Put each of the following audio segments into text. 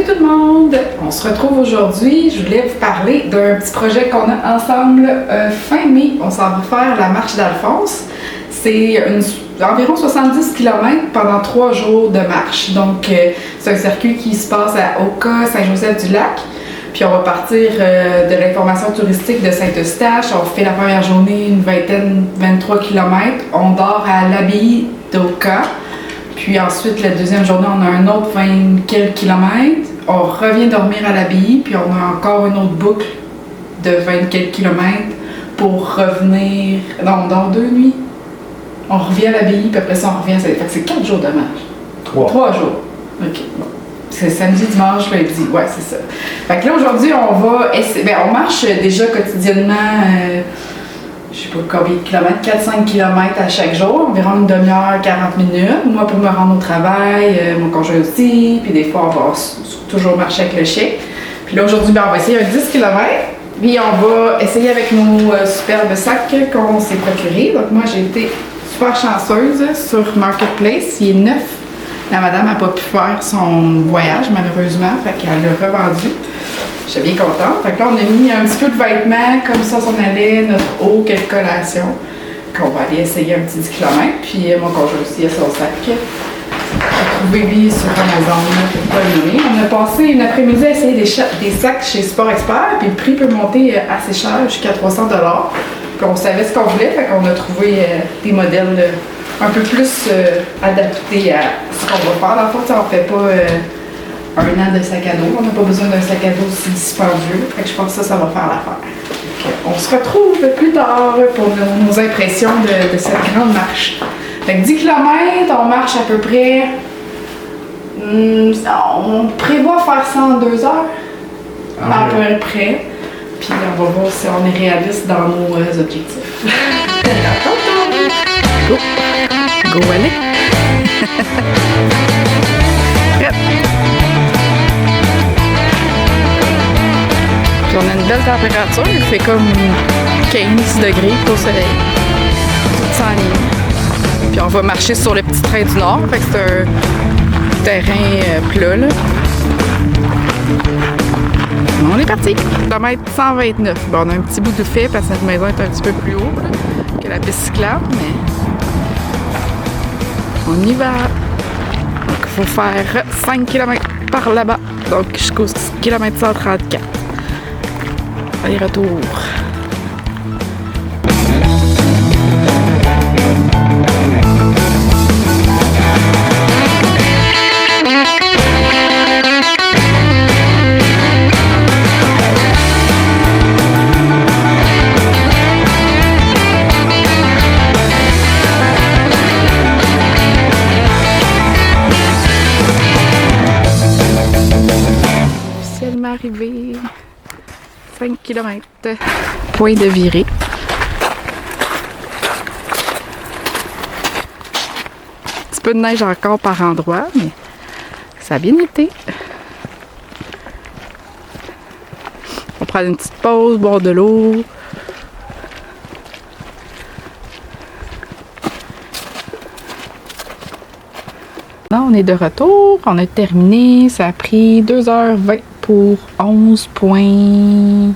Salut tout le monde! On se retrouve aujourd'hui. Je voulais vous parler d'un petit projet qu'on a ensemble fin mai. On s'en va faire la marche d'Alphonse. C'est environ 70 km pendant 3 jours de marche. Donc, c'est un circuit qui se passe à Oka, Saint-Joseph-du-Lac. Puis on va partir de l'information touristique de Saint-Eustache. On fait la première journée une 23 km. On dort à l'abbaye d'Oka. Puis ensuite, la deuxième journée, on a un autre 20 quelques kilomètres. On revient dormir à l'abbaye, puis on a encore une autre boucle de 20 quelques kilomètres pour revenir. Non, on dort 2 nuits. On revient à l'abbaye, puis après ça, on revient à Saint-Eustache. Fait que c'est 4 jours de marche. 3 jours. OK, bon. C'est samedi, dimanche, lundi. Ouais, c'est ça. Fait que là, aujourd'hui, on va essayer. Ben, on marche déjà quotidiennement, je sais pas combien de kilomètres, 4-5 km à chaque jour, environ une demi-heure, 40 minutes. Moi, pour me rendre au travail, mon conjoint aussi, puis des fois, on va toujours marcher avec le chien. Puis là, aujourd'hui, ben, on va essayer un 10 km, puis on va essayer avec nos superbes sacs qu'on s'est procurés. Donc, moi, j'ai été super chanceuse sur Marketplace. Il est neuf. La madame n'a pas pu faire son voyage, malheureusement, fait qu'elle l'a revendu. J'étais bien contente. Fait que là, on a mis un petit peu de vêtements, comme ça, on allait, notre eau, quelques collations, qu'on va aller essayer un petit 10 km. Puis mon conjoint aussi a son sac. J'ai trouvé lui sur Amazon, pour pas l'aimer. On a passé une après-midi à essayer des sacs chez Sport Expert, puis le prix peut monter assez cher, jusqu'à 300 $. Puis on savait ce qu'on voulait, fait qu'on a trouvé des modèles un peu plus adaptés à ce qu'on va faire. Dans le fond, on ne fait pas un an de sac à dos. On n'a pas besoin d'un sac à dos aussi dispendieux. Fait que je pense que ça va faire l'affaire. On se retrouve plus tard pour nos impressions de cette grande marche. Fait que 10 km, on marche à peu près. On prévoit faire ça en 2 heures. À peu près. Puis on va voir si on est réaliste dans nos objectifs. Go! Go, allez! Prête! Puis on a une belle température, il fait comme 15 degrés au soleil. Tout s'enligne. Puis on va marcher sur le petit train du Nord, fait que c'est un terrain plat, là. On est parti! Kilomètre 129. Bon, on a un petit bout de fait parce que notre maison est un petit peu plus haut là, que la piste cyclable, mais on y va. Donc, il faut faire 5 km par là-bas. Donc, jusqu'au kilomètre 134. Aller-retour. Arrivé 5 km. Point de virée. Un petit peu de neige encore par endroit, mais ça a bien été. On prend une petite pause, boire de l'eau. Là, on est de retour. On a terminé. Ça a pris 2h20. Pour 11,2,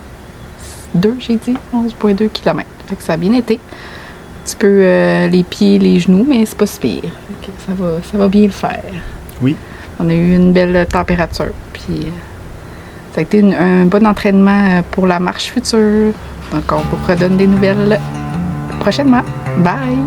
j'ai dit, 11,2 km. Fait que ça a bien été. Un petit peu les pieds, les genoux, mais c'est pas si pire. Ça va bien le faire. Oui. On a eu une belle température. Puis ça a été un bon entraînement pour la marche future. Donc on vous redonne des nouvelles prochainement. Bye!